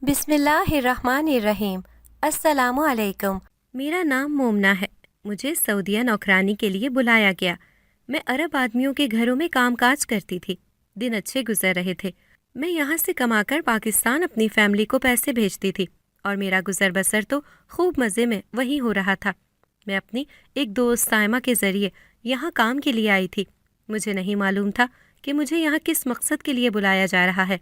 بسم اللہ الرحمن الرحیم۔ السلام علیکم۔ میرا نام مومنہ ہے۔ مجھے سعودیہ نوکرانی کے لیے بلایا گیا۔ میں عرب آدمیوں کے گھروں میں کام کاج کرتی تھی۔ دن اچھے گزر رہے تھے۔ میں یہاں سے کما کر پاکستان اپنی فیملی کو پیسے بھیجتی تھی اور میرا گزر بسر تو خوب مزے میں وہیں ہو رہا تھا۔ میں اپنی ایک دوست سائمہ کے ذریعے یہاں کام کے لیے آئی تھی۔ مجھے نہیں معلوم تھا کہ مجھے یہاں کس مقصد کے لیے بلایا جا رہا ہے۔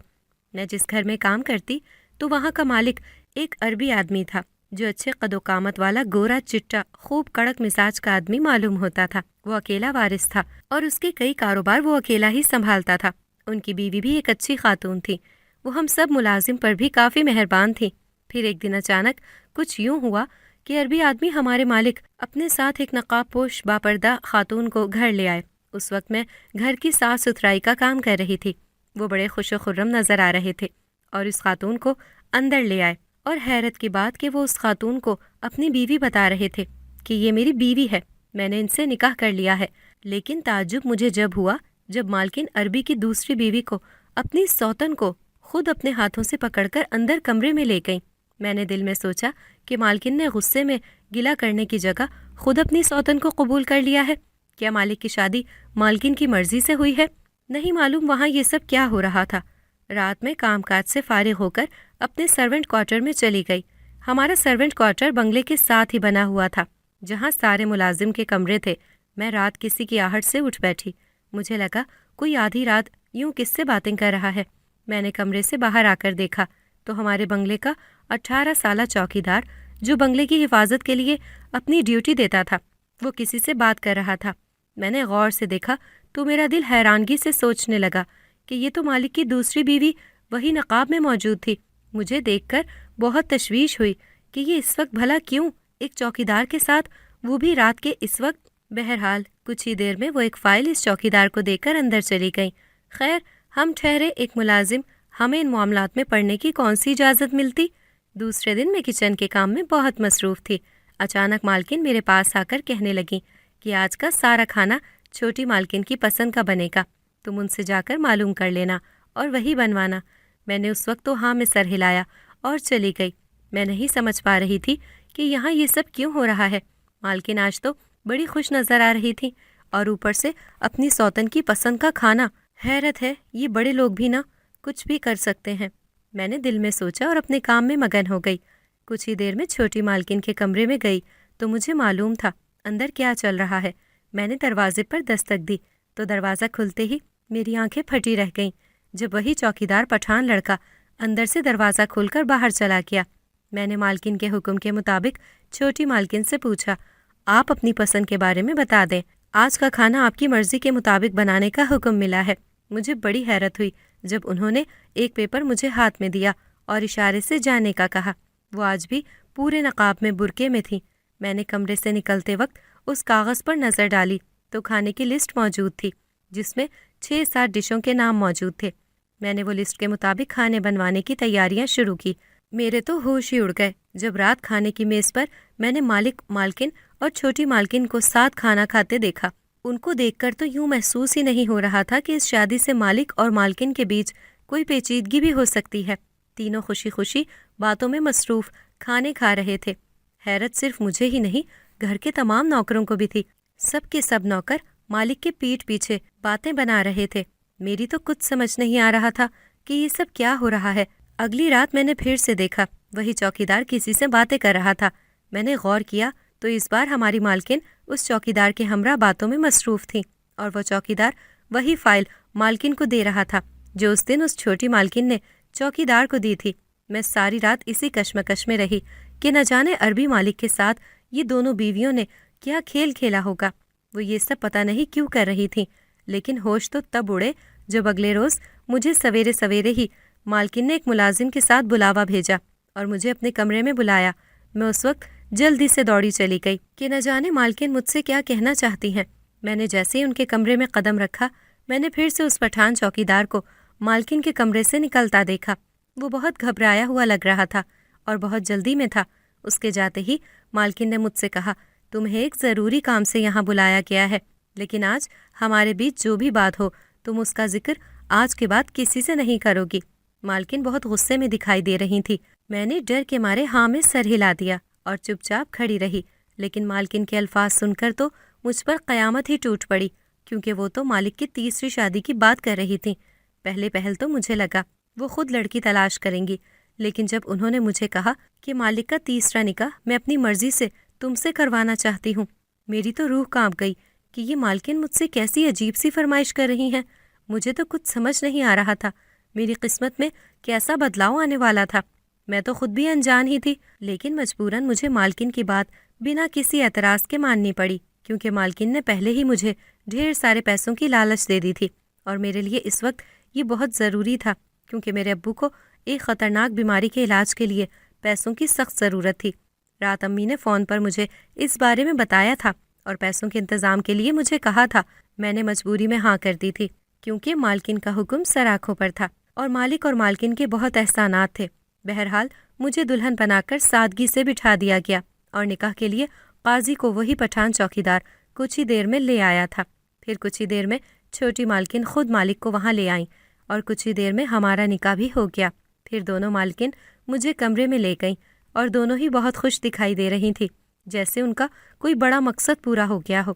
میں جس گھر میں کام کرتی تو وہاں کا مالک ایک عربی آدمی تھا جو اچھے قد و قامت والا گورا چٹا خوب کڑک مزاج کا آدمی معلوم ہوتا تھا۔ وہ اکیلا وارث تھا اور اس کے کئی کاروبار وہ اکیلا ہی سنبھالتا تھا۔ ان کی بیوی بھی ایک اچھی خاتون تھی۔ وہ ہم سب ملازم پر بھی کافی مہربان تھی۔ پھر ایک دن اچانک کچھ یوں ہوا کہ عربی آدمی ہمارے مالک اپنے ساتھ ایک نقاب پوش باپردہ خاتون کو گھر لے آئے۔ اس وقت میں گھر کی صاف ستھرائی کا کام کر رہی تھی۔ وہ بڑے خوش و خرم نظر آ رہے تھے اور اس خاتون کو اندر لے آئے، اور حیرت کی بات کہ وہ اس خاتون کو اپنی بیوی بتا رہے تھے کہ یہ میری بیوی ہے، میں نے ان سے نکاح کر لیا ہے۔ لیکن تعجب مجھے جب ہوا جب مالکن عربی کی دوسری بیوی کو اپنی سوتن کو خود اپنے ہاتھوں سے پکڑ کر اندر کمرے میں لے گئیں۔ میں نے دل میں سوچا کہ مالکن نے غصے میں گلہ کرنے کی جگہ خود اپنی سوتن کو قبول کر لیا ہے۔ کیا مالک کی شادی مالکن کی مرضی سے ہوئی ہے؟ نہیں معلوم وہاں یہ سب کیا ہو رہا تھا۔ رات میں کام کاج سے فارغ ہو کر اپنے سرونٹ کوارٹر میں چلی گئی۔ ہمارا سرونٹ کوارٹر بنگلے کے ساتھ ہی بنا ہوا تھا جہاں سارے ملازم کے کمرے تھے۔ میں رات کسی کی آہٹ سے اٹھ بیٹھی۔ مجھے لگا کوئی آدھی رات یوں کس سے باتیں کر رہا ہے۔ میں نے کمرے سے باہر آ کر دیکھا تو ہمارے بنگلے کا 18 سالہ چوکیدار جو بنگلے کی حفاظت کے لیے اپنی ڈیوٹی دیتا تھا، وہ کسی سے بات کر رہا تھا۔ میں نے غور سے دیکھا تو میرا دل حیرانگی سے سوچنے لگا کہ یہ تو مالک کی دوسری بیوی وہی نقاب میں موجود تھی۔ مجھے دیکھ کر بہت تشویش ہوئی کہ یہ اس وقت بھلا کیوں ایک چوکیدار کے ساتھ، وہ بھی رات کے اس وقت۔ بہرحال کچھ ہی دیر میں وہ ایک فائل اس چوکیدار کو دے کر اندر چلی گئیں۔ خیر، ہم ٹھہرے ایک ملازم، ہمیں ان معاملات میں پڑنے کی کون سی اجازت ملتی؟ دوسرے دن میں کچن کے کام میں بہت مصروف تھی۔ اچانک مالکن میرے پاس آ کر کہنے لگیں کہ آج کا سارا کھانا چھوٹی مالکن کی پسند کا بنے گا، تم ان سے جا کر معلوم کر لینا اور وہی بنوانا۔ میں نے اس وقت تو ہاں میں سر ہلایا اور چلی گئی۔ میں نہیں سمجھ پا رہی تھی کہ یہاں یہ سب کیوں ہو رہا ہے۔ مالکن آج تو بڑی خوش نظر آ رہی تھی اور اوپر سے اپنی سوتن کی پسند کا کھانا۔ حیرت ہے، یہ بڑے لوگ بھی نہ کچھ بھی کر سکتے ہیں، میں نے دل میں سوچا اور اپنے کام میں مگن ہو گئی۔ کچھ ہی دیر میں چھوٹی مالکن کے کمرے میں گئی تو مجھے معلوم تھا اندر کیا چل رہا ہے۔ میں نے دروازے پر دستک دی تو دروازہ کھلتے ہی میری آنکھیں پھٹی رہ گئیں جب وہی چوکیدار پٹھان لڑکا اندر سے دروازہ کھول کر باہر چلا گیا۔ میں نے مالکن کے حکم کے مطابق چھوٹی مالکن سے پوچھا، آپ اپنی پسند کے بارے میں بتا دیں، آج کا کھانا آپ کی مرضی کے مطابق بنانے کا حکم ملا ہے۔ مجھے بڑی حیرت ہوئی جب انہوں نے ایک پیپر مجھے ہاتھ میں دیا اور اشارے سے جانے کا کہا۔ وہ آج بھی پورے نقاب میں برقعے میں تھی۔ میں نے کمرے سے نکلتے وقت اس کاغذ پر نظر ڈالی تو کھانے کی لسٹ موجود تھی جس میں 6-7 ڈشوں کے نام موجود تھے۔ میں نے وہ لسٹ کے مطابق کھانے بنوانے کی تیاریاں شروع کی۔ میرے تو ہوش ہی اڑ گئے جب رات کھانے کی میز پر میں نے مالکن اور چھوٹی مالکن کو ساتھ کھانا کھاتے دیکھا۔ ان کو دیکھ کر تو یوں محسوس ہی نہیں ہو رہا تھا کہ اس شادی سے مالک اور مالکن کے بیچ کوئی پیچیدگی بھی ہو سکتی ہے۔ تینوں خوشی خوشی باتوں میں مصروف کھانے کھا رہے تھے۔ حیرت صرف مجھے ہی نہیں، گھر کے تمام نوکروں کو بھی تھی۔ سب کے سب نوکر مالک کے پیٹھ پیچھے باتیں بنا رہے تھے۔ میری تو کچھ سمجھ نہیں آ رہا تھا کہ یہ سب کیا ہو رہا ہے۔ اگلی رات میں نے پھر سے دیکھا وہی چوکیدار کسی سے باتیں کر رہا تھا۔ میں نے غور کیا تو اس بار ہماری مالکن اس چوکیدار کے ہمراہ باتوں میں مصروف تھی اور وہ چوکیدار وہی فائل مالکن کو دے رہا تھا جو اس دن اس چھوٹی مالکن نے چوکیدار کو دی تھی۔ میں ساری رات اسی کشمکش میں رہی کہ نہ جانے عربی مالک کے ساتھ یہ دونوں بیویوں نے کیا کھیل کھیلا ہوگا۔ وہ یہ سب پتہ نہیں کیوں کر رہی تھیں، لیکن ہوش تو تب اڑے جب اگلے روز مجھے سویرے سویرے ہی مالکن نے ایک ملازم کے ساتھ بلاوا بھیجا اور مجھے اپنے کمرے میں بلایا۔ میں اس وقت جلدی سے دوڑی چلی گئی کہ نہ جانے مالکن مجھ سے کیا کہنا چاہتی ہیں۔ میں نے جیسے ہی ان کے کمرے میں قدم رکھا، میں نے پھر سے اس پٹھان چوکیدار کو مالکن کے کمرے سے نکلتا دیکھا۔ وہ بہت گھبرایا ہوا لگ رہا تھا اور بہت جلدی میں تھا۔ اس کے جاتے ہی مالکن نے مجھ سے کہا، تمہیں ایک ضروری کام سے یہاں بلایا گیا ہے، لیکن آج ہمارے بیچ جو بھی بات ہو تم اس کا ذکر آج کے بعد کسی سے نہیں کرو گی۔ مالکن بہت غصے میں دکھائی دے رہی تھی۔ میں نے ڈر کے مارے ہاں میں سر ہلا دیا اور چپ چاپ کھڑی رہی، لیکن مالکن کے الفاظ سن کر تو مجھ پر قیامت ہی ٹوٹ پڑی، کیونکہ وہ تو مالک کی تیسری شادی کی بات کر رہی تھیں۔ پہل تو مجھے لگا وہ خود لڑکی تلاش کریں گی، لیکن جب انہوں نے مجھے کہا کہ مالک کا تیسرا نکاح میں اپنی مرضی سے تم سے کروانا چاہتی ہوں، میری تو روح کانپ گئی کہ یہ مالکن مجھ سے کیسی عجیب سی فرمائش کر رہی ہیں۔ مجھے تو کچھ سمجھ نہیں آ رہا تھا میری قسمت میں کیسا بدلاؤ آنے والا تھا۔ میں تو خود بھی انجان ہی تھی، لیکن مجبوراً مجھے مالکن کی بات بنا کسی اعتراض کے ماننی پڑی، کیونکہ مالکن نے پہلے ہی مجھے ڈھیر سارے پیسوں کی لالچ دے دی تھی، اور میرے لیے اس وقت یہ بہت ضروری تھا، کیونکہ میرے ابو کو ایک خطرناک بیماری کے علاج کے لیے پیسوں کی سخت ضرورت تھی۔ رات امی نے فون پر مجھے اس بارے میں بتایا تھا اور پیسوں کے انتظام کے لیے مجھے کہا تھا۔ میں نے مجبوری میں ہاں کر دی تھی، کیونکہ مالکن کا حکم سر آنکھوں پر تھا اور مالک اور مالکن کے بہت احسانات تھے۔ بہرحال مجھے دلہن بنا کر سادگی سے بٹھا دیا گیا اور نکاح کے لیے قاضی کو وہی پٹھان چوکیدار کچھ ہی دیر میں لے آیا تھا۔ پھر کچھ ہی دیر میں چھوٹی مالکن خود مالک کو وہاں لے آئیں اور کچھ ہی دیر میں ہمارا نکاح بھی ہو گیا۔ پھر دونوں مالکن مجھے کمرے میں لے گئیں اور دونوں ہی بہت خوش دکھائی دے رہی تھی، جیسے ان کا کوئی بڑا مقصد پورا ہو گیا ہو۔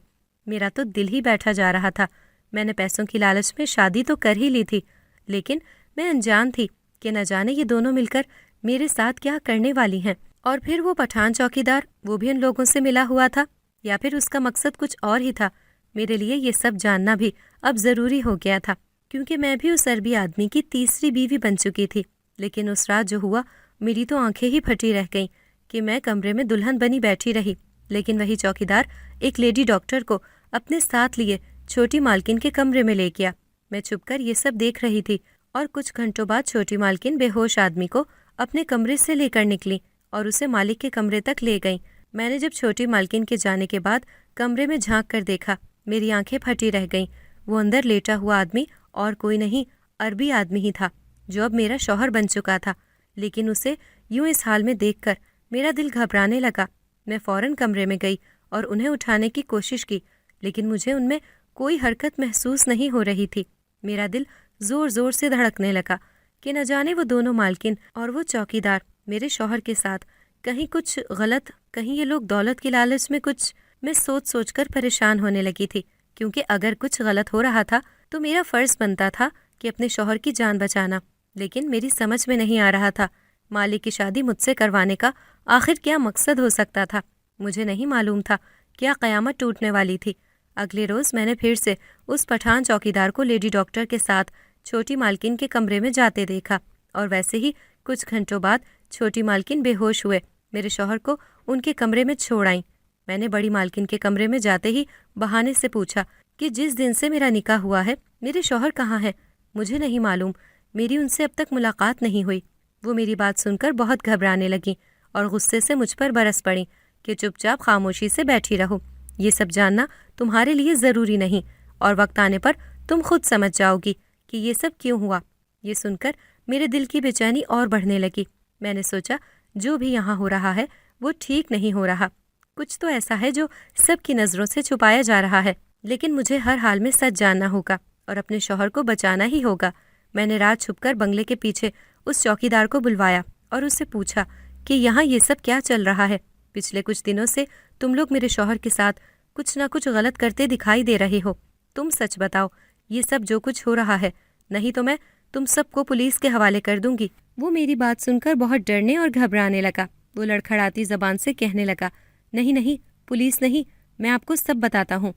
میرا تو دل ہی بیٹھا جا رہا تھا۔ میں نے پیسوں کی لالچ میں شادی تو کر ہی لی تھی، لیکن میں انجان تھی کہ نہ جانے یہ دونوں مل کر میرے ساتھ کیا کرنے والی ہیں۔ اور پھر وہ پٹھان چوکیدار، وہ بھی ان لوگوں سے ملا ہوا تھا یا پھر اس کا مقصد کچھ اور ہی تھا؟ میرے لیے یہ سب جاننا بھی اب ضروری ہو گیا تھا، کیونکہ میں بھی اس عربی آدمی کی تیسری بیوی بن چکی تھی۔ لیکن اس رات جو ہوا، میری تو آنکھیں ہی پھٹی رہ گئیں کہ میں کمرے میں دلہن بنی بیٹھی رہی، لیکن وہی چوکیدار ایک لیڈی ڈاکٹر کو اپنے ساتھ لیے چھوٹی مالکن کے کمرے میں لے گیا۔ میں چھپ کر یہ سب دیکھ رہی تھی اور کچھ گھنٹوں بعد چھوٹی مالکن بے ہوش آدمی کو اپنے کمرے سے لے کر نکلی اور اسے مالک کے کمرے تک لے گئیں۔ میں نے جب چھوٹی مالکن کے جانے کے بعد کمرے میں جھانک کر دیکھا، میری آنکھیں پھٹی رہ گئیں۔ وہ اندر لیٹا ہوا آدمی اور کوئی نہیں، عربی آدمی ہی تھا جو اب میرا شوہر بن چکا تھا، لیکن اسے یوں اس حال میں دیکھ کر میرا دل گھبرانے لگا۔ میں فوراً کمرے میں گئی اور انہیں اٹھانے کی کوشش کی، لیکن مجھے ان میں کوئی حرکت محسوس نہیں ہو رہی تھی۔ میرا دل زور زور سے دھڑکنے لگا کہ نہ جانے وہ دونوں مالکن اور وہ چوکیدار میرے شوہر کے ساتھ کہیں کچھ غلط، کہیں یہ لوگ دولت کی لالچ میں کچھ۔ میں سوچ سوچ کر پریشان ہونے لگی تھی، کیونکہ اگر کچھ غلط ہو رہا تھا تو میرا فرض بنتا تھا کہ اپنے شوہر کی جان بچانا، لیکن میری سمجھ میں نہیں آ رہا تھا مالک کی شادی مجھ سے کروانے کا آخر کیا مقصد ہو سکتا تھا۔ مجھے نہیں معلوم تھا کیا قیامت ٹوٹنے والی تھی۔ اگلے روز میں نے پھر سے اس پٹھان چوکیدار کو لیڈی ڈاکٹر کے ساتھ چھوٹی مالکن کے کمرے میں جاتے دیکھا، اور ویسے ہی کچھ گھنٹوں بعد چھوٹی مالکن بے ہوش ہوئے میرے شوہر کو ان کے کمرے میں چھوڑ آئیں۔ میں نے بڑی مالکن کے کمرے میں جاتے ہی بہانے سے پوچھا کہ جس دن سے میرا نکاح ہوا ہے میرے شوہر کہاں ہیں؟ مجھے نہیں معلوم، میری ان سے اب تک ملاقات نہیں ہوئی۔ وہ میری بات سن کر بہت گھبرانے لگیں اور غصے سے مجھ پر برس پڑیں کہ چپ چاپ خاموشی سے بیٹھی رہو، یہ سب جاننا تمہارے لیے ضروری نہیں، اور وقت آنے پر تم خود سمجھ جاؤ گی کہ یہ سب کیوں ہوا۔ یہ سن کر میرے دل کی بے چینی اور بڑھنے لگی۔ میں نے سوچا جو بھی یہاں ہو رہا ہے وہ ٹھیک نہیں ہو رہا، کچھ تو ایسا ہے جو سب کی نظروں سے چھپایا جا رہا ہے، لیکن مجھے ہر حال میں سچ جاننا ہوگا اور اپنے شوہر کو بچانا ہی ہوگا۔ میں نے رات چھپ کر بنگلے کے پیچھے اس چوکیدار کو بلوایا اور اس سے پوچھا کہ یہاں یہ سب کیا چل رہا ہے؟ پچھلے کچھ دنوں سے تم لوگ میرے شوہر کے ساتھ کچھ نہ کچھ غلط کرتے دکھائی دے رہے ہو، تم سچ بتاؤ یہ سب جو کچھ ہو رہا ہے، نہیں تو میں تم سب کو پولیس کے حوالے کر دوں گی۔ وہ میری بات سن کر بہت ڈرنے اور گھبرانے لگا۔ وہ لڑکھڑاتی زبان سے کہنے لگا، نہیں نہیں، پولیس نہیں، میں آپ کو سب بتاتا ہوں۔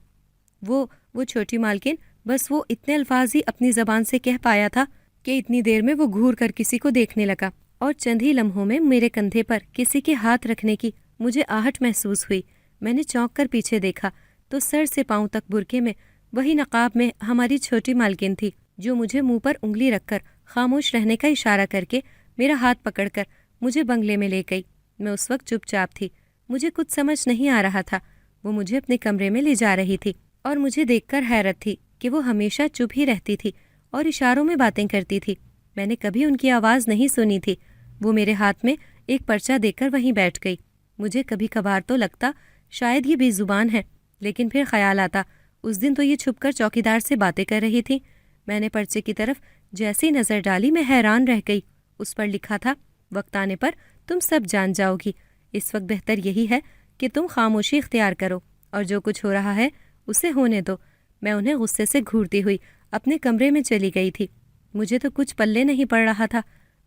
وہ چھوٹی مالکن بس وہ اتنے الفاظ ہی اپنی زبان سے کہہ پایا تھا کہ اتنی دیر میں وہ گھور کر کسی کو دیکھنے لگا، اور چند ہی لمحوں میں میرے کندھے پر کسی کے ہاتھ رکھنے کی مجھے آہٹ محسوس ہوئی۔ میں نے چونک کر پیچھے دیکھا تو سر سے پاؤں تک برقعے میں، وہی نقاب میں ہماری چھوٹی مالکن تھی، جو مجھے منہ پر انگلی رکھ کر خاموش رہنے کا اشارہ کر کے میرا ہاتھ پکڑ کر مجھے بنگلے میں لے گئی۔ میں اس وقت چپ چاپ تھی، مجھے کچھ سمجھ نہیں آ رہا تھا۔ وہ مجھے اپنے کمرے میں لے جا رہی تھی اور مجھے دیکھ کر حیرت تھی کہ وہ ہمیشہ چپ ہی رہتی تھی اور اشاروں میں باتیں کرتی تھی۔ میں نے کبھی ان کی آواز نہیں سنی تھی۔ وہ میرے ہاتھ میں ایک پرچہ دے کر وہیں بیٹھ گئی۔ مجھے کبھی کبھار تو لگتا شاید یہ بے زبان ہے، لیکن پھر خیال آتا اس دن تو یہ چھپ کر چوکیدار سے باتیں کر رہی تھی۔ میں نے پرچے کی طرف جیسی نظر ڈالی میں حیران رہ گئی۔ اس پر لکھا تھا، وقت آنے پر تم سب جان جاؤ گی، اس وقت بہتر یہی ہے کہ تم خاموشی اختیار کرو اور جو کچھ ہو رہا ہے اسے ہونے دو۔ میں انہیں غصے سے گھورتی ہوئی اپنے کمرے میں چلی گئی تھی۔ مجھے تو کچھ پلے نہیں پڑ رہا تھا۔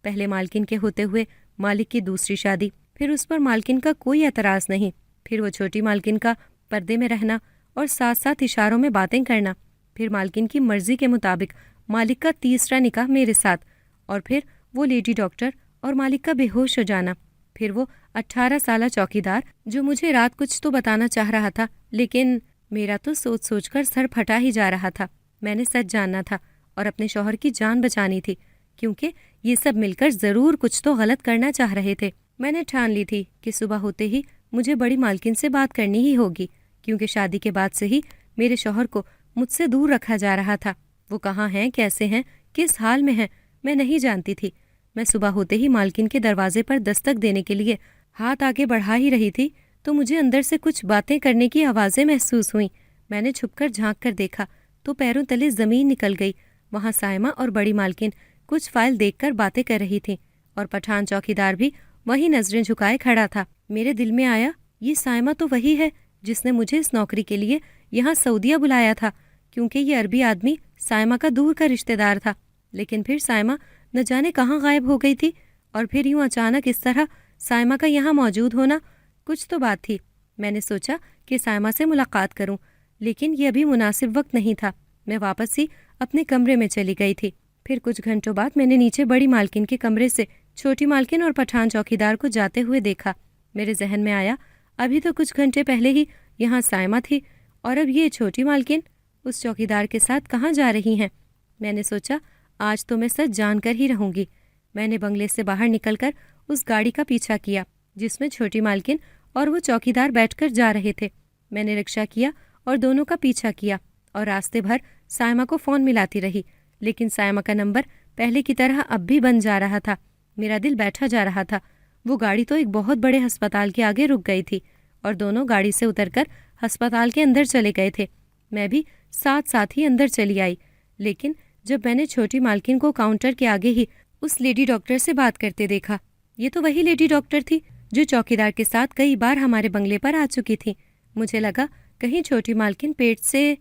پہلے مالکن کے ہوتے ہوئے مالک کی دوسری شادی، پھر اس پر مالکن کا کوئی اعتراض نہیں، پھر وہ چھوٹی مالکن کا پردے میں رہنا اور ساتھ ساتھ اشاروں میں باتیں کرنا، پھر مالکن کی مرضی کے مطابق مالک کا تیسرا نکاح میرے ساتھ، اور پھر وہ لیڈی ڈاکٹر اور مالک کا بے ہوش ہو جانا، پھر وہ 18 سالہ چوکیدار جو مجھے رات کچھ تو بتانا چاہ رہا تھا، لیکن میرا تو سوچ سوچ کر سر پھٹا ہی جا رہا تھا۔ میں نے سچ جاننا تھا اور اپنے شوہر کی جان بچانی تھی، کیونکہ یہ سب مل کر ضرور کچھ تو غلط کرنا چاہ رہے تھے۔ میں نے ٹھان لی تھی کہ صبح ہوتے ہی مجھے بڑی مالکن سے بات کرنی ہی ہوگی، کیونکہ شادی کے بعد سے ہی میرے شوہر کو مجھ سے دور رکھا جا رہا تھا۔ وہ کہاں ہیں، کیسے ہیں، کس حال میں ہیں، میں نہیں جانتی تھی۔ میں صبح ہوتے ہی مالکن کے دروازے پر دستک دینے کے لیے ہاتھ آگے بڑھا ہی رہی تھی تو مجھے اندر سے کچھ باتیں کرنے کی آوازیں محسوس ہوئیں۔ میں نے چھپ کر جھانک کر دیکھا تو پیروں تلے زمین نکل گئی۔ وہاں سائمہ اور بڑی مالکن کچھ فائل دیکھ کر باتیں کر رہی تھیں، اور پٹھان چوکیدار بھی وہی نظریں جھکائے کھڑا تھا۔ میرے دل میں آیا، یہ سائمہ تو وہی ہے جس نے مجھے اس نوکری کے لیے یہاں سعودیہ بلایا تھا، کیونکہ یہ عربی آدمی سائمہ کا دور کا رشتہ دار تھا۔ لیکن پھر سائمہ نہ جانے کہاں غائب ہو گئی تھی، اور پھر یوں اچانک اس طرح سائمہ کا یہاں موجود ہونا، کچھ تو بات تھی۔ میں نے سوچا کہ سائمہ سے ملاقات کروں، لیکن یہ ابھی مناسب وقت نہیں تھا۔ میں واپس ہی اپنے کمرے میں چلی گئی تھی۔ پھر کچھ گھنٹوں بعد میں نے نیچے بڑی مالکن کے کمرے سے چھوٹی مالکن اور پٹھان چوکیدار کو جاتے ہوئے دیکھا۔ میرے ذہن میں آیا، ابھی تو کچھ گھنٹے پہلے ہی یہاں سائمہ تھی، اور اب یہ چھوٹی مالکن اس چوکیدار کے ساتھ کہاں جا رہی ہیں؟ میں نے سوچا، آج تو میں سچ جان کر ہی رہوں گی۔ میں نے بنگلے سے باہر نکل کر اس گاڑی کا پیچھا کیا جس میں چھوٹی مالکن اور وہ چوکیدار بیٹھ کر جا رہے تھے۔ میں نے رکشہ کیا اور دونوں کا پیچھا کیا، اور راستے بھر سائمہ کو فون ملاتی رہی، لیکن سائمہ کا نمبر پہلے کی طرح اب بھی بند جا رہا تھا۔ میرا دل بیٹھا جا رہا تھا۔ وہ گاڑی تو ایک بہت بڑے ہسپتال کے آگے رک گئی تھی، اور دونوں گاڑی سے اتر کر ہسپتال کے اندر چلے گئے تھے۔ میں بھی ساتھ ساتھ ہی اندر چلی آئی، لیکن جب میں نے چھوٹی مالکن کو کاؤنٹر کے آگے ہی اس لیڈی ڈاکٹر سے بات کرتے دیکھا۔ یہ تو وہی لیڈی ڈاکٹر تھی جو چوکیدار کے ساتھ کئی بار ہمارے بنگلے پر آ چکی تھی۔ مجھے لگا کہیں چھوٹی مالکن پیٹ سے،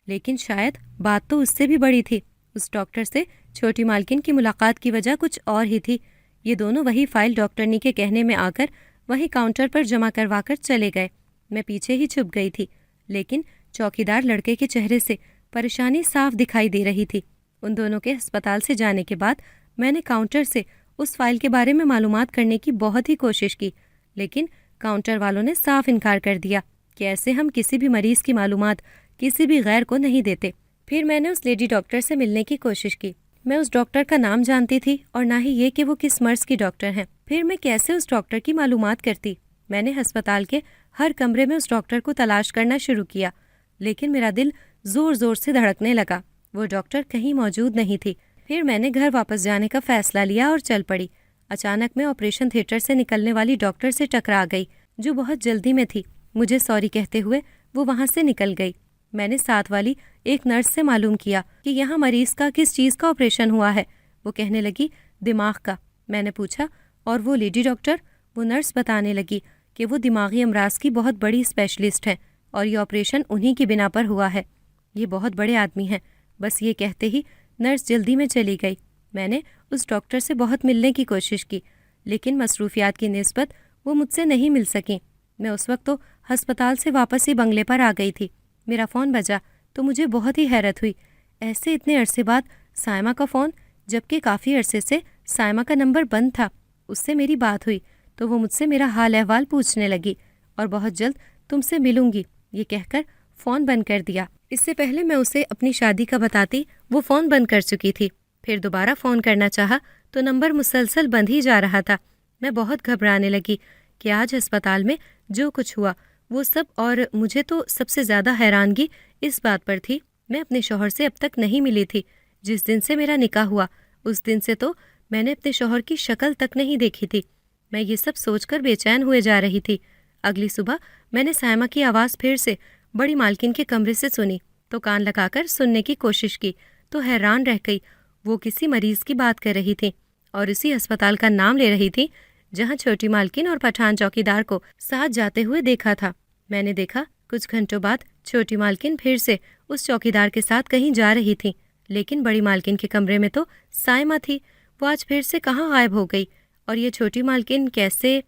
لیکن شاید بات تو اس سے بھی بڑی تھی۔ اس ڈاکٹر سے چھوٹی مالکن کی ملاقات کی وجہ کچھ اور ہی تھی۔ یہ دونوں وہی فائل ڈاکٹرنی کے کہنے میں آ کر وہی کاؤنٹر پر جمع کروا کر چلے گئے۔ میں پیچھے ہی چھپ گئی تھی، لیکن چوکیدار لڑکے کے چہرے سے پریشانی صاف دکھائی دے رہی تھی۔ ان دونوں کے ہسپتال سے جانے کے بعد میں نے کاؤنٹر سے اس فائل کے بارے میں معلومات کرنے کی بہت ہی کوشش کی، لیکن کاؤنٹر والوں نے صاف انکار کر دیا کہ ایسے ہم کسی بھی مریض کی معلومات کسی بھی غیر کو نہیں دیتے۔ پھر میں نے اس لیڈی ڈاکٹر سے ملنے کی کوشش کی۔ میں اس ڈاکٹر کا نام جانتی تھی اور نہ ہی یہ کہ وہ کس مرض کی ڈاکٹر ہیں۔ پھر میں کیسے اس ڈاکٹر کی معلومات کرتی؟ میں نے ہسپتال کے ہر کمرے میں اس ڈاکٹر کو تلاش کرنا شروع کیا، لیکن میرا دل زور زور سے دھڑکنے لگا۔ وہ ڈاکٹر کہیں موجود نہیں تھی۔ پھر میں نے گھر واپس جانے کا فیصلہ لیا اور چل پڑی۔ اچانک میں آپریشن تھیٹر سے نکلنے والی ڈاکٹر سے ٹکرا گئی، جو بہت جلدی میں تھی۔ مجھے سوری کہتے ہوئے وہ وہاں سے نکل گئی۔ میں نے ساتھ والی ایک نرس سے معلوم کیا کہ یہاں مریض کا کس چیز کا آپریشن ہوا ہے۔ وہ کہنے لگی دماغ کا۔ میں نے پوچھا، اور وہ لیڈی ڈاکٹر؟ وہ نرس بتانے لگی کہ وہ دماغی امراض کی بہت بڑی اسپیشلسٹ ہیں، اور یہ آپریشن انہی کی بنا پر ہوا ہے۔ یہ بہت بڑے آدمی ہیں۔ بس یہ کہتے ہی نرس جلدی میں چلی گئی۔ میں نے اس ڈاکٹر سے بہت ملنے کی کوشش کی، لیکن مصروفیات کی نسبت وہ مجھ سے نہیں مل سکیں۔ میں اس وقت تو ہسپتال سے واپس ہی بنگلے پر آ گئی تھی۔ میرا فون بجا تو مجھے بہت ہی حیرت ہوئی۔ ایسے اتنے عرصے بعد سائمہ کا فون، جبکہ کافی عرصے سے سائمہ کا نمبر بند تھا۔ اس سے میری بات ہوئی تو وہ مجھ سے میرا حال احوال پوچھنے لگی، اور بہت جلد تم سے ملوں گی یہ کہہ کر فون بند کر دیا۔ اس سے پہلے میں اسے اپنی شادی کا بتاتی وہ فون بند کر چکی تھی۔ پھر دوبارہ فون کرنا چاہا تو نمبر مسلسل بند ہی جا رہا تھا۔ میں بہت گھبرانے لگی کہ آج ہسپتال میں جو کچھ ہوا وہ سب، اور مجھے تو سب سے زیادہ حیرانگی اس بات پر تھی میں اپنے شوہر سے اب تک نہیں ملی تھی۔ جس دن سے میرا نکاح ہوا اس دن سے تو میں نے اپنے شوہر کی شکل تک نہیں دیکھی تھی۔ میں یہ سب سوچ کر بے چین ہوئے جا رہی تھی۔ اگلی صبح میں نے سائمہ کی آواز پھر سے بڑی مالکن کے کمرے سے سنی تو کان لگا کر سننے کی کوشش کی تو حیران رہ گئی۔ وہ کسی مریض کی بات کر رہی تھی اور اسی اسپتال کا نام لے رہی تھی جہاں چھوٹی مالکن اور پٹھان چوکیدار کو ساتھ جاتے ہوئے دیکھا تھا۔ میں نے دیکھا کچھ گھنٹوں بعد چھوٹی مالکن پھر سے اس چوکیدار کے ساتھ کہیں جا رہی تھی، لیکن بڑی مالکن کے کمرے میں تو سائمہ تھی۔ وہ آج پھر سے کہاں غائب ہو گئی؟ اور یہ چھوٹی مالکن کیسے؟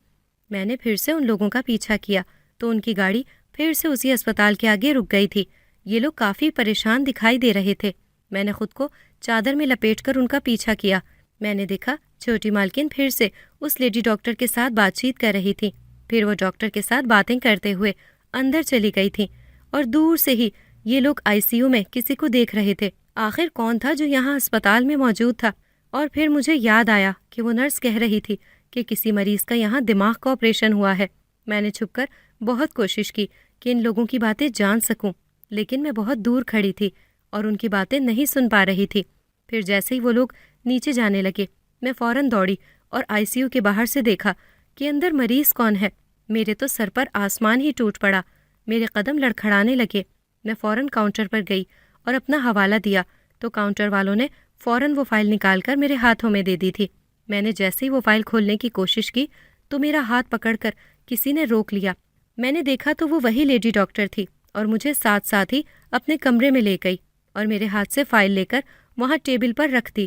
میں نے پھر سے ان لوگوں کا پیچھا کیا تو ان کی گاڑی پھر سے اسی اسپتال کے آگے رک گئی تھی۔ یہ لوگ کافی پریشان دکھائی دے رہے تھے۔ میں نے خود کو چادر میں لپیٹ کر ان کا پیچھا کیا۔ میں نے دیکھا چھوٹی مالکن پھر سے اس لیڈی ڈاکٹر کے ساتھ بات چیت کر رہی تھی۔ پھر وہ ڈاکٹر کے ساتھ باتیں کرتے ہوئے اندر چلی گئی تھی اور دور سے ہی یہ لوگ ICU میں کسی کو دیکھ رہے تھے۔ آخر کون تھا جو یہاں اسپتال میں موجود تھا؟ اور پھر مجھے یاد آیا کہ وہ نرس کہہ رہی تھی کہ کسی مریض کا یہاں دماغ کا آپریشن ہوا ہے۔ میں نے چھپ کر بہت کوشش کی کہ ان لوگوں کی باتیں جان سکوں، لیکن میں بہت دور کھڑی تھی اور ان کی باتیں نہیں سن پا رہی تھی۔ پھر جیسے ہی وہ لوگ نیچے جانے لگے میں فوراً دوڑی اور ICU کے باہر سے دیکھا کہ اندر مریض کون ہے۔ میرے تو سر پر آسمان ہی ٹوٹ پڑا، میرے قدم لڑکھڑانے لگے۔ میں فوراً کاؤنٹر پر گئی اور اپنا حوالہ دیا تو کاؤنٹر والوں نے فوراً وہ فائل نکال کر میرے ہاتھوں میں دے دی تھی۔ میں نے جیسے ہی وہ فائل کھولنے کی کوشش کی تو میرا ہاتھ پکڑ کر کسی نے روک لیا۔ میں نے دیکھا تو وہ وہی لیڈی ڈاکٹر تھی اور مجھے ساتھ ساتھ ہی اپنے کمرے میں لے گئی اور میرے ہاتھ سے فائل لے کر وہاں ٹیبل پر رکھ دی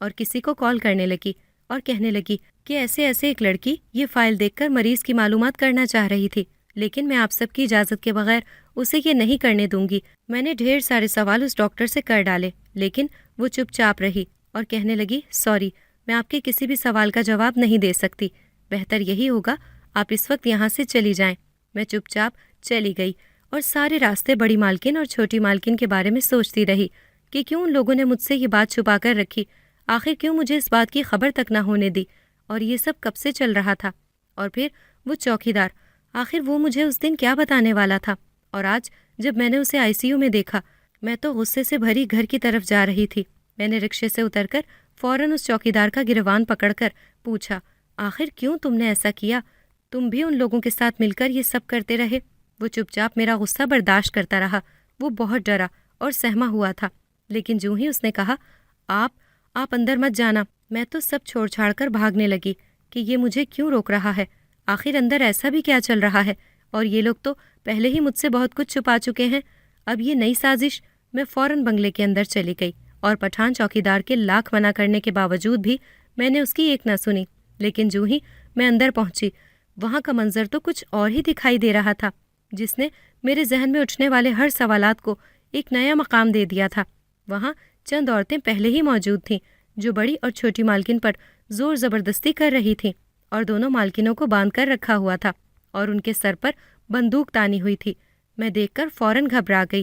اور کسی کو کال کرنے لگی اور کہنے لگی کہ ایسے ایسے ایک لڑکی یہ فائل دیکھ کر مریض کی معلومات کرنا چاہ رہی تھی، لیکن میں آپ سب کی اجازت کے بغیر اسے یہ نہیں کرنے دوں گی۔ میں نے ڈھیر سارے سوال اس ڈاکٹر سے کر ڈالے، لیکن وہ چپ چاپ رہی اور کہنے لگی سوری، میں آپ کے کسی بھی سوال کا جواب نہیں دے سکتی، بہتر یہی ہوگا آپ اس وقت یہاں سے چلی جائیں۔ میں چپ چاپ چلی گئی اور سارے راستے بڑی مالکن اور چھوٹی مالکن کے بارے میں سوچتی رہی کہ کیوں ان لوگوں نے مجھ سے یہ بات چھپا کر رکھی، آخر کیوں مجھے اس بات کی خبر تک نہ ہونے دی، اور یہ سب کب سے چل رہا تھا۔ اور پھر وہ چوکیدار، آخر وہ مجھے اس دن کیا بتانے والا تھا؟ اور آج جب میں نے اسے ICU میں دیکھا میں تو غصے سے بھری گھر کی طرف جا رہی تھی۔ میں نے رکشے سے اتر کر فوراً اس چوکیدار کا گریبان پکڑ کر پوچھا، آخر کیوں تم نے ایسا کیا؟ تم بھی ان لوگوں کے ساتھ مل کر یہ سب کرتے رہے؟ وہ چپ چاپ میرا غصہ برداشت کرتا رہا۔ وہ بہت ڈرا اور سہما ہوا تھا، لیکن جو ہی اس نے کہا آپ اندر مت جانا، میں تو سب چھوڑ چھاڑ کر بھاگنے لگی کہ یہ مجھے کیوں روک رہا ہے، آخر اندر ایسا بھی کیا چل رہا ہے، اور یہ لوگ تو پہلے ہی مجھ سے بہت کچھ چھپا چکے ہیں، اب یہ نئی سازش۔ میں فوراً بنگلے کے اندر چلی گئی اور پٹھان چوکیدار کے لاکھ منع کرنے کے باوجود بھی میں نے اس کی ایک نہ سنی، لیکن جو ہی میں اندر پہنچی وہاں کا منظر تو کچھ اور ہی دکھائی دے رہا تھا، جس نے میرے ذہن میں اٹھنے والے ہر سوالات کو ایک نیا مقام دے دیا تھا۔ وہاں چند عورتیں پہلے ہی موجود تھیں جو بڑی اور چھوٹی مالکن پر زور زبردستی کر رہی تھیں، اور دونوں مالکنوں کو باندھ کر رکھا ہوا تھا اور ان کے سر پر بندوق تانی ہوئی تھی۔ میں دیکھ کر فوراً گھبرا گئی۔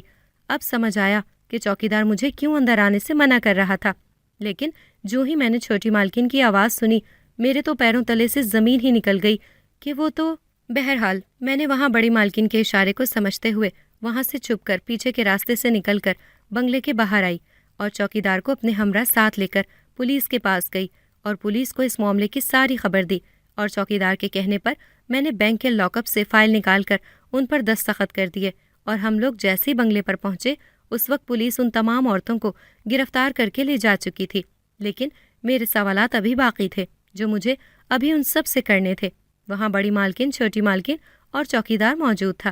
اب سمجھ آیا کہ چوکیدار مجھے کیوں اندر آنے سے منع کر رہا تھا، لیکن جو ہی میں نے چھوٹی مالکن کی آواز سنی میرے تو پیروں تلے سے زمین ہی نکل گئی کہ وہ تو… بہرحال میں نے وہاں بڑی مالکن کے اشارے کو سمجھتے ہوئے وہاں سے چھپ کر پیچھے کے راستے سے نکل کر بنگلے کے باہر آئی اور چوکیدار کو اپنے ہمراہ ساتھ لے کر پولیس کے پاس گئی اور پولیس کو اس معاملے کی ساری خبر دی، اور چوکیدار کے کہنے پر میں نے بینک کے لاک اپ سے فائل نکال کر ان پر دستخط کر دیے، اور ہم لوگ جیسے ہی بنگلے پر پہنچے اس وقت پولیس ان تمام عورتوں کو گرفتار کر کے لے جا چکی تھی، لیکن میرے سوالات ابھی باقی تھے جو مجھے ابھی ان سب سے کرنے تھے۔ وہاں بڑی مالکن، چھوٹی مالکن اور چوکیدار موجود تھا۔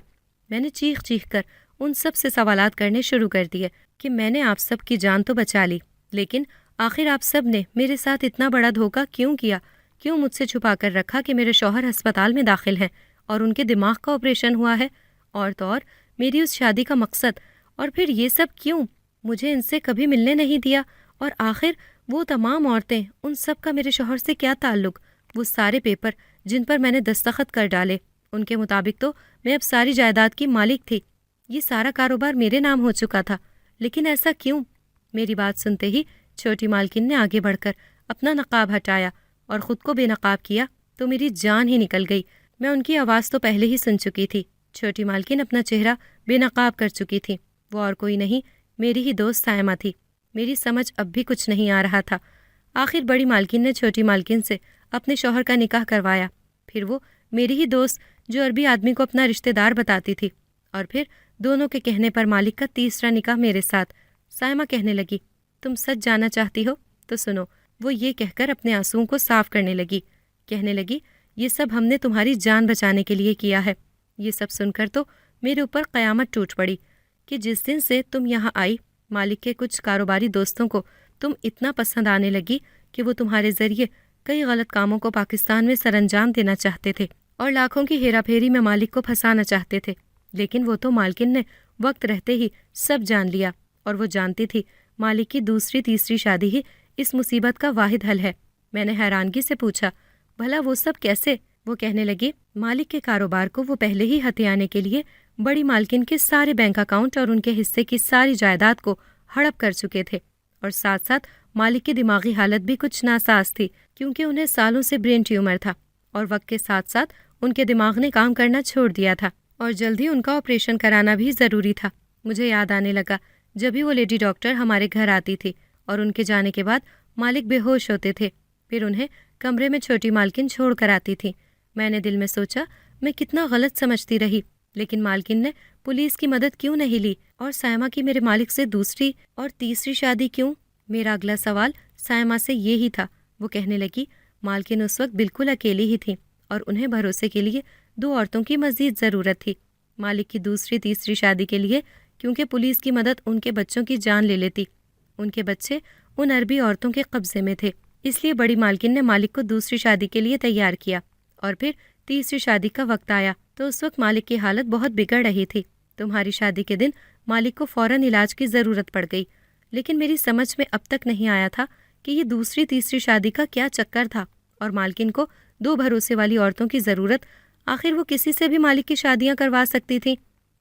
میں نے چیخ چیخ کر ان سب سے سوالات کرنے شروع کر دیے کہ میں نے آپ سب کی جان تو بچا لی، لیکن آخر آپ سب نے میرے ساتھ اتنا بڑا دھوکہ کیوں کیا؟ کیوں مجھ سے چھپا کر رکھا کہ میرے شوہر ہسپتال میں داخل ہیں اور ان کے دماغ کا آپریشن ہوا ہے؟ اور تو اور میری اس شادی کا مقصد، اور پھر یہ سب کیوں؟ مجھے ان سے کبھی ملنے نہیں دیا، اور آخر وہ تمام عورتیں، ان سب کا میرے شوہر سے کیا تعلق؟ وہ سارے پیپر جن پر میں نے دستخط کر ڈالے، ان کے مطابق تو میں اب ساری جائیداد کی مالک تھی، یہ سارا کاروبار میرے نام ہو چکا تھا، لیکن ایسا کیوں؟ میری بات سنتے ہی چھوٹی مالکن نے آگے بڑھ کر اپنا نقاب ہٹایا اور خود کو بے نقاب کیا تو میری جان ہی نکل گئی۔ میں ان کی آواز تو پہلے ہی سن چکی تھی۔ چھوٹی مالکن اپنا چہرہ بے نقاب کر چکی تھی، وہ اور کوئی نہیں، میری ہی دوست سائمہ تھی۔ میری سمجھ اب بھی کچھ نہیں آ رہا تھا۔ آخر بڑی مالکن نے چھوٹی مالکن سے اپنے شوہر کا نکاح کروایا، پھر وہ میری ہی دوست جو عربی آدمی کو اپنا رشتہ دار بتاتی تھی، اور پھر دونوں کے کہنے پر مالک کا تیسرا نکاح میرے ساتھ۔ سائمہ کہنے لگی، تم سچ جاننا چاہتی ہو تو سنو، وہ یہ کہہ کر اپنے آنسوؤں کو صاف کرنے لگی، کہنے لگی یہ سب ہم نے تمہاری جان بچانے کے لیے کیا ہے۔ یہ سب سن کر تو میرے اوپر قیامت ٹوٹ پڑی کہ جس دن سے تم یہاں آئی مالک کے کچھ کاروباری دوستوں کو تم اتنا پسند آنے لگی کہ وہ تمہارے ذریعے کئی غلط کاموں کو پاکستان میں سر انجام دینا چاہتے تھے اور لاکھوں کی ہیرا پھیری میں مالک کو پھنسانا چاہتے تھے، لیکن وہ تو مالکن نے وقت رہتے ہی سب جان لیا، اور وہ جانتی تھی مالک کی دوسری تیسری شادی ہی اس مصیبت کا واحد حل ہے۔ میں نے حیرانگی سے پوچھا بھلا وہ سب کیسے؟ وہ کہنے لگی مالک کے کاروبار کو وہ پہلے ہی ہتھیانے کے لیے بڑی مالکن کے سارے بینک اکاؤنٹ اور ان کے حصے کی ساری جائیداد کو ہڑپ کر چکے تھے، اور ساتھ ساتھ مالک کی دماغی حالت بھی کچھ ناساز تھی کیونکہ انہیں سالوں سے برین ٹیومر تھا، اور وقت کے ساتھ ساتھ ان کے دماغ نے کام کرنا چھوڑ دیا تھا اور جلدی ان کا آپریشن کرانا بھی ضروری تھا۔ مجھے یاد آنے لگا جبھی وہ لیڈی ڈاکٹر ہمارے گھر آتی تھی اور ان کے جانے کے بعد مالک بے ہوش ہوتے تھے، پھر انہیں کمرے میں چھوٹی مالکن چھوڑ کر آتی تھی۔ میں نے دل میں سوچا میں کتنا غلط سمجھتی رہی، لیکن مالکن نے پولیس کی مدد کیوں نہیں لی، اور سائمہ کی میرے مالک سے دوسری اور تیسری شادی کیوں؟ میرا اگلا سوال سائمہ سے یہی تھا۔ وہ کہنے لگی مالکن اس وقت بالکل اکیلی ہی تھی اور انہیں بھروسے کے لیے 2 عورتوں کی مزید ضرورت تھی۔ مالک کی دوسری تیسری شادی کے لیے کیونکہ پولیس کی مدد ان کے بچوں کی جان لے لیتی، ان کے بچے ان عربی عورتوں کے قبضے میں تھے، اس لیے بڑی مالکن نے مالک کو دوسری شادی کے لیے تیار کیا، اور پھر تیسری شادی کا وقت آیا تو اس وقت مالک کی حالت بہت بگڑ رہی تھی۔ تمہاری شادی کے دن مالک کو فوراً علاج کی ضرورت پڑ گئی، لیکن میری سمجھ میں اب تک نہیں آیا تھا کہ یہ دوسری تیسری شادی کا کیا چکر تھا، اور مالکن کو 2 بھروسے والی عورتوں کی ضرورت، آخر وہ کسی سے بھی مالک کی شادیاں کروا سکتی تھیں۔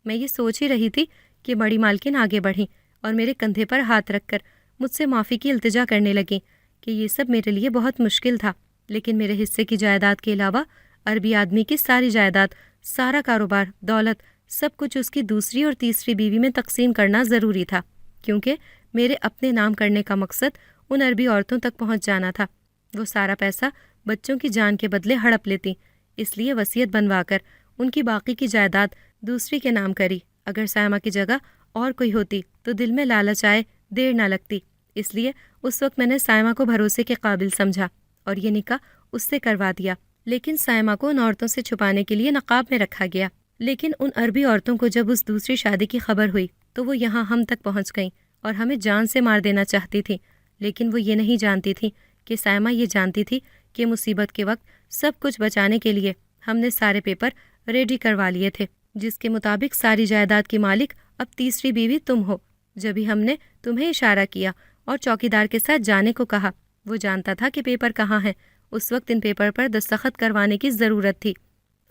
میں یہ سوچ ہی رہی تھی کہ بڑی مالکن آگے بڑھیں اور میرے کندھے پر ہاتھ رکھ کر مجھ سے معافی کی التجا کرنے لگیں کہ یہ سب میرے لیے بہت مشکل تھا، لیکن میرے حصے کی جائیداد کے علاوہ عربی آدمی کی ساری جائیداد، سارا کاروبار، دولت، سب کچھ اس کی دوسری اور تیسری بیوی میں تقسیم کرنا ضروری تھا، کیونکہ میرے اپنے نام کرنے کا مقصد ان عربی عورتوں تک پہنچ جانا تھا۔ وہ سارا پیسہ بچوں کی جان کے بدلے ہڑپ لیتی، اس لیے وصیت بنوا کر ان کی باقی کی جائیداد دوسری کے نام کری۔ اگر سائمہ کی جگہ اور کوئی ہوتی تو دل میں لالچ آئے دیر نہ لگتی، اس لیے اس وقت میں نے سائمہ کو بھروسے کے قابل سمجھا اور یہ نکاح اس سے کروا دیا، لیکن سائمہ کو ان عورتوں سے چھپانے کے لیے نقاب میں رکھا گیا۔ لیکن ان عربی عورتوں کو جب اس دوسری شادی کی خبر ہوئی تو وہ یہاں ہم تک پہنچ گئیں اور ہمیں جان سے مار دینا چاہتی تھی، لیکن وہ یہ نہیں جانتی تھی کہ سائمہ یہ جانتی تھی کہ مصیبت کے وقت سب کچھ بچانے کے لیے ہم نے سارے پیپر ریڈی کروا لیے تھے، جس کے مطابق ساری جائیداد کی مالک اب تیسری بیوی تم ہو۔ جبھی ہم نے تمہیں اشارہ کیا اور چوکیدار کے ساتھ جانے کو کہا، وہ جانتا تھا کہ پیپر کہاں ہیں۔ اس وقت ان پیپر پر دستخط کروانے کی ضرورت تھی۔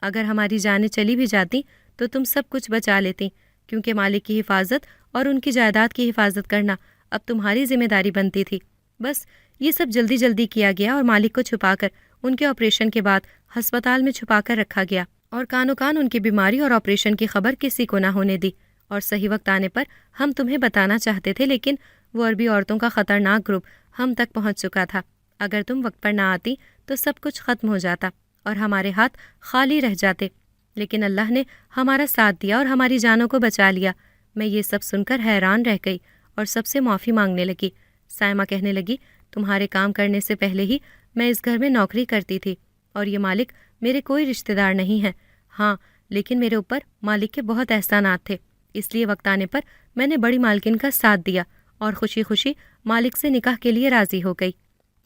اگر ہماری جانیں چلی بھی جاتی تو تم سب کچھ بچا لیتی، کیونکہ مالک کی حفاظت اور ان کی جائیداد کی حفاظت کرنا اب تمہاری ذمہ داری بنتی تھی۔ بس یہ سب جلدی جلدی کیا گیا اور مالک کو چھپا کر ان کے آپریشن کے بعد ہسپتال میں چھپا کر رکھا گیا، اور کانوں کان ان کی بیماری اور آپریشن کی خبر کسی کو نہ ہونے دی، اور صحیح وقت آنے پر ہم تمہیں بتانا چاہتے تھے، لیکن وہ عربی عورتوں کا خطرناک گروپ ہم تک پہنچ چکا تھا۔ اگر تم وقت پر نہ آتی تو سب کچھ ختم ہو جاتا اور ہمارے ہاتھ خالی رہ جاتے، لیکن اللہ نے ہمارا ساتھ دیا اور ہماری جانوں کو بچا لیا۔ میں یہ سب سن کر حیران رہ گئی اور سب سے معافی مانگنے لگی۔ سائمہ کہنے لگی تمہارے کام کرنے سے پہلے ہی میں اس گھر میں نوکری کرتی تھی اور یہ مالک میرے کوئی رشتہ دار نہیں ہیں، ہاں لیکن میرے اوپر مالک کے بہت احسانات تھے، اس لیے وقت آنے پر میں نے بڑی مالکن کا ساتھ دیا اور خوشی خوشی مالک سے نکاح کے لیے راضی ہو گئی۔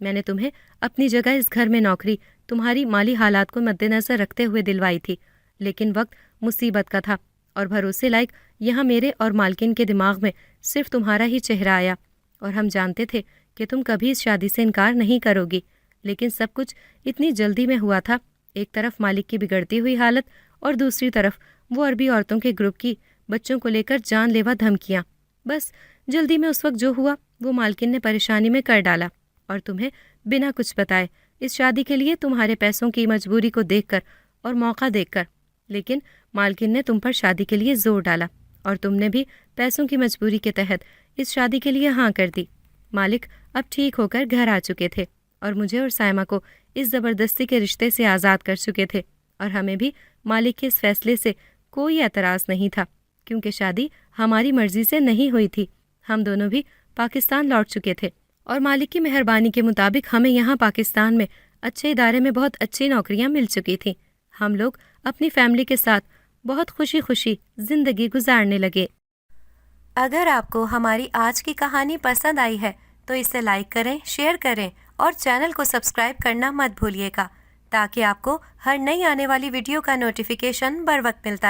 میں نے تمہیں اپنی جگہ اس گھر میں نوکری تمہاری مالی حالات کو مد نظر رکھتے ہوئے دلوائی تھی، لیکن وقت مصیبت کا تھا اور بھروسے لائق یہاں میرے اور مالکن کے دماغ میں صرف تمہارا ہی چہرہ آیا، اور ہم جانتے تھے کہ تم کبھی اس شادی سے انکار نہیں کرو گی، لیکن سب کچھ اتنی جلدی میں ہوا تھا، ایک طرف مالک کی بگڑتی ہوئی حالت اور دوسری طرف وہ عربی عورتوں کے گروپ کی بچوں کو لے کر جان لیوا دھمکیاں۔ بس جلدی میں اس وقت جو ہوا وہ مالکن نے پریشانی میں کر ڈالا اور تمہیں بنا کچھ بتائے اس شادی کے لیے تمہارے پیسوں کی مجبوری کو دیکھ کر اور موقع دیکھ کر، لیکن مالکن نے تم پر شادی کے لیے زور ڈالا اور تم نے بھی پیسوں کی مجبوری کے تحت اس شادی کے لیے ہاں کر دی۔ مالک اب ٹھیک ہو کر گھر آ چکے تھے اور مجھے اور سائمہ کو اس زبردستی کے رشتے سے آزاد کر چکے تھے، اور ہمیں بھی مالک کے اس فیصلے سے کوئی اعتراض نہیں تھا، کیونکہ شادی ہماری مرضی سے نہیں ہوئی تھی۔ ہم دونوں بھی پاکستان لوٹ چکے تھے اور مالک کی مہربانی کے مطابق ہمیں یہاں پاکستان میں اچھے ادارے میں بہت اچھی نوکریاں مل چکی تھیں۔ ہم لوگ اپنی فیملی کے ساتھ بہت خوشی خوشی زندگی گزارنے لگے۔ اگر آپ کو ہماری آج کی کہانی پسند آئی ہے تو اسے لائک کریں، شیئر کریں اور چینل کو سبسکرائب کرنا مت بھولیے گا تاکہ آپ کو ہر نئی آنے والی ویڈیو کا نوٹیفیکیشن بر وقت ملتا رہے۔